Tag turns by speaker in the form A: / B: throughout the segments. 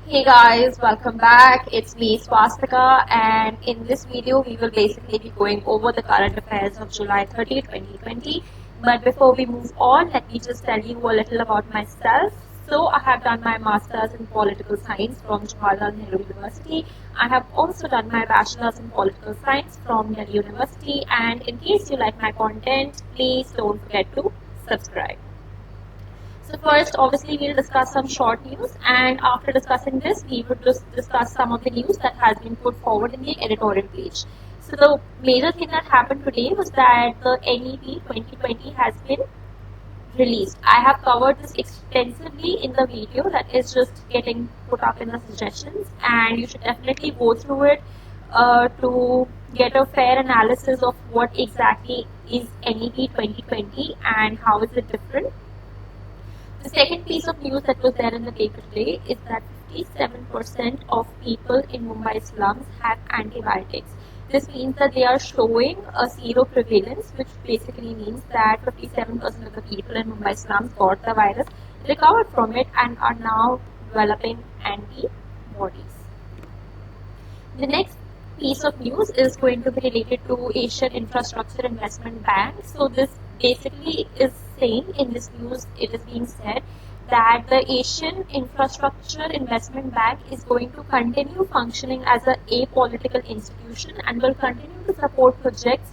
A: Hey guys, welcome back. It's me, Swastika, and in this video, we will basically be going over the current affairs of July 30, 2020. But before we move on, let me just tell you a little about myself. So, I have done my master's in political science from Jawaharlal Nehru University. I have also done my bachelor's in political science from Delhi University. And in case you like my content, please don't forget to subscribe. So first, obviously, we'll discuss some short news, and after discussing this, we would just discuss some of the news that has been put forward in the editorial page. So the major thing that happened today was that the NEP 2020 has been released. I have covered this extensively in the video that is just getting put up in the suggestions, and you should definitely go through it to get a fair analysis of what exactly is NEP 2020 and how is it different. The second piece of news that was there in the paper today is that 57% of people in Mumbai slums have antibiotics. This means that they are showing a seroprevalence, which basically means that 57% of the people in Mumbai slums got the virus, recovered from it, and are now developing antibodies. The next piece of news is going to be related to Asian Infrastructure Investment Bank. So this basically is saying in this news, it is being said that the Asian Infrastructure Investment Bank is going to continue functioning as an apolitical institution and will continue to support projects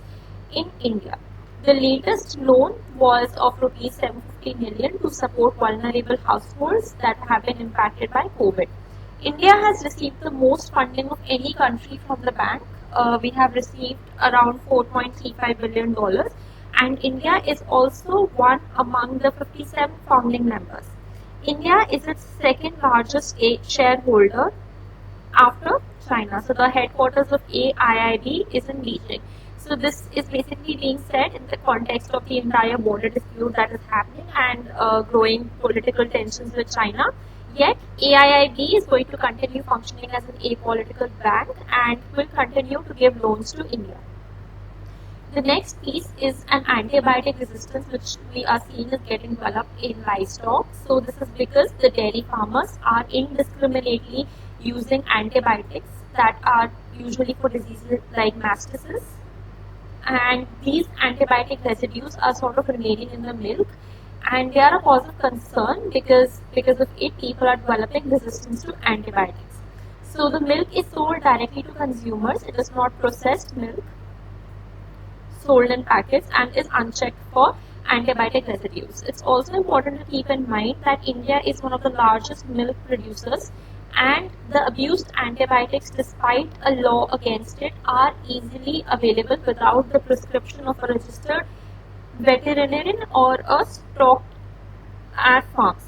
A: in India. The latest loan was of rupees 750 million to support vulnerable households that have been impacted by COVID. India has received the most funding of any country from the bank. We have received around $4.35 billion, and India is also one among the 57 founding members. India is its second largest shareholder after China. So the headquarters of AIIB is in Beijing. So this is basically being said in the context of the entire border dispute that is happening and growing political tensions with China. Yet, AIIB is going to continue functioning as an apolitical bank and will continue to give loans to India. The next piece is an antibiotic resistance, which we are seeing is getting developed in livestock. So this is because the dairy farmers are indiscriminately using antibiotics that are usually for diseases like mastitis, and these antibiotic residues are sort of remaining in the milk, and they are a cause of concern because of it people are developing resistance to antibiotics. So the milk is sold directly to consumers. It is not processed milk sold in packets and is unchecked for antibiotic residues. It's also important to keep in mind that India is one of the largest milk producers, and the abused antibiotics, despite a law against it, are easily available without the prescription of a registered veterinarian or a stock at farms.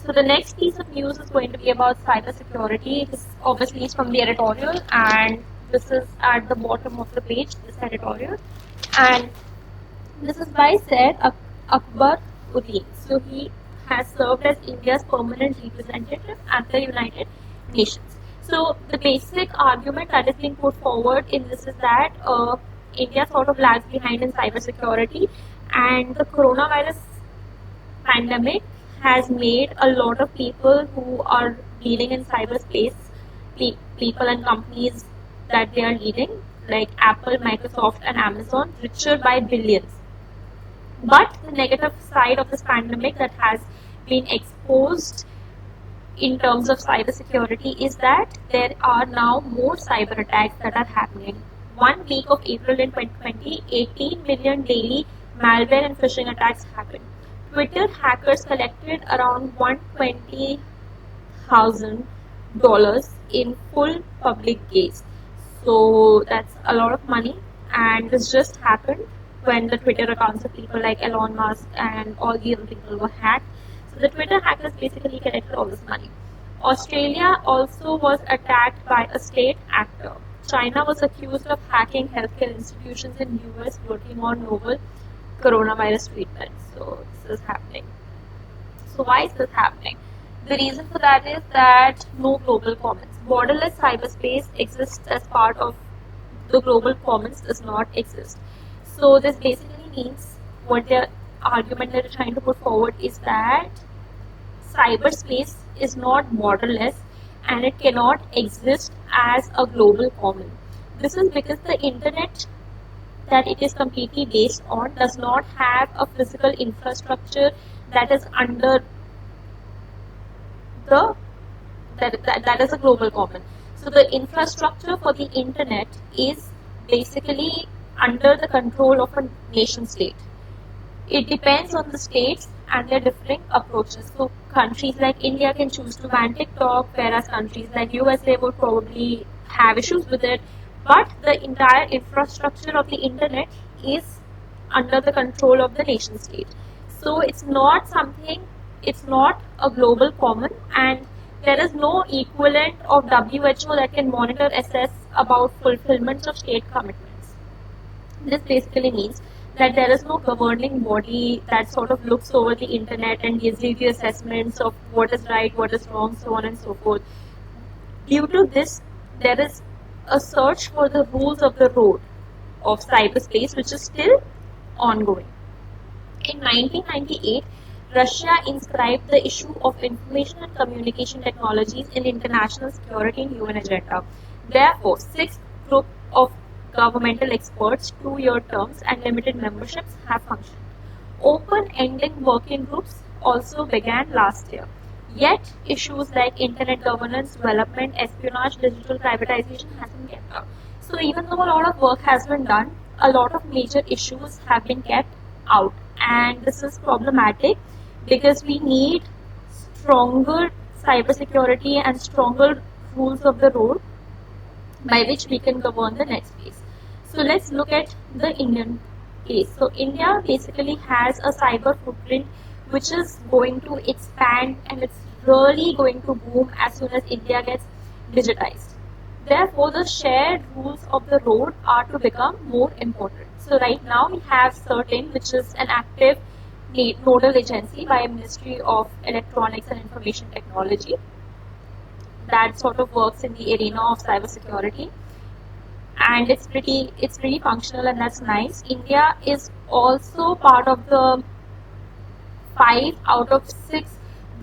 A: So the next piece of news is going to be about cybersecurity. This obviously is from the editorial, and this is at the bottom of the page, this editorial. And this is by Syed Akbar Uddin. So he has served as India's permanent representative at the United Nations. So the basic argument that is being put forward in this is that India sort of lags behind in cybersecurity, and the coronavirus pandemic has made a lot of people who are dealing in cyberspace, people and companies that they are leading, like Apple, Microsoft, and Amazon, richer by billions. But the negative side of this pandemic that has been exposed in terms of cybersecurity is that there are now more cyber attacks that are happening. 1 week of April in 2020, 18 million daily malware and phishing attacks happened. Twitter hackers collected around $120,000 in full public gaze. So that's a lot of money, and this just happened when the Twitter accounts of people like Elon Musk and all the other people were hacked. So the Twitter hackers basically collected all this money. Australia also was attacked by a state actor. China was accused of hacking healthcare institutions in US working on novel coronavirus treatment. So this is happening. So why is this happening? The reason for that is that no global commons. Borderless cyberspace exists as part of the global commons does not exist. So this basically means what the argument that they're trying to put forward is that cyberspace is not borderless, and it cannot exist as a global common. This is because the internet that it is completely based on does not have a physical infrastructure that is under the that is a global common. So the infrastructure for the internet is basically under the control of a nation state. It depends on the states and their differing approaches. So countries like India can choose to ban TikTok, whereas countries like USA would probably have issues with it. But the entire infrastructure of the internet is under the control of the nation state. So it's not a global common, and there is no equivalent of WHO that can monitor, assess about fulfillment of state commitments. This basically means that there is no governing body that sort of looks over the internet and gives you the assessments of what is right, what is wrong, so on and so forth. Due to this, there is a search for the rules of the road of cyberspace, which is still ongoing. In 1998, Russia inscribed the issue of information and communication technologies in international security and UN agenda. Therefore, 6 group of governmental experts, 2-year terms and limited memberships have functioned. Open-ended working groups also began last year. Yet, issues like internet governance, development, espionage, digital privatization has been kept out. So even though a lot of work has been done, a lot of major issues have been kept out. And this is problematic because we need stronger cybersecurity and stronger rules of the road by which we can govern the next phase. So let's look at the Indian case. So India basically has a cyber footprint which is going to expand, and it's really going to boom as soon as India gets digitized. Therefore, the shared rules of the road are to become more important. So right now we have CERT-In, which is an active nodal agency by Ministry of Electronics and Information Technology that sort of works in the arena of cybersecurity, and it's pretty functional, and that's nice. India is also part of the 5 out of 6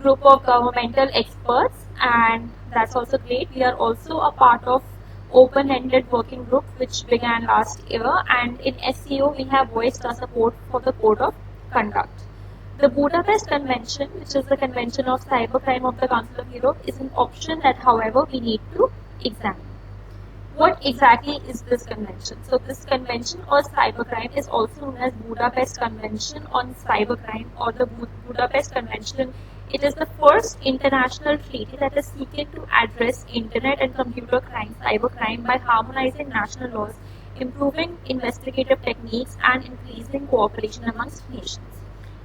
A: group of governmental experts, and that's also great. We are also a part of open-ended working group which began last year, and in SEO we have voiced our support for the code of conduct. The Budapest Convention, which is the Convention of Cybercrime of the Council of Europe, is an option that, however, we need to examine. What exactly is this convention? So this convention or cybercrime is also known as Budapest Convention on Cybercrime, or the Budapest Convention. It is the first international treaty that is seeking to address internet and computer crime, cybercrime, by harmonizing national laws, improving investigative techniques, and increasing cooperation amongst nations.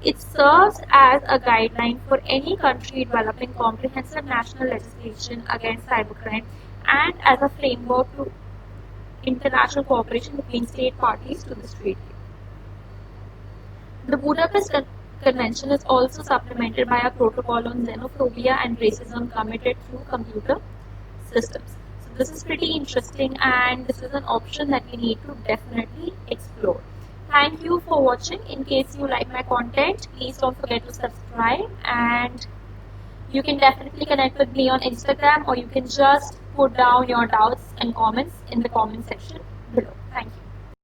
A: It serves as a guideline for any country developing comprehensive national legislation against cybercrime, and as a framework to international cooperation between state parties to this treaty. The Budapest Convention is also supplemented by a protocol on xenophobia and racism committed through computer systems. So this is pretty interesting, and this is an option that we need to definitely explore. Thank you for watching. In case you like my content, please don't forget to subscribe, and you can definitely connect with me on Instagram, or you can just put down your doubts and comments in the comment section below. Thank you.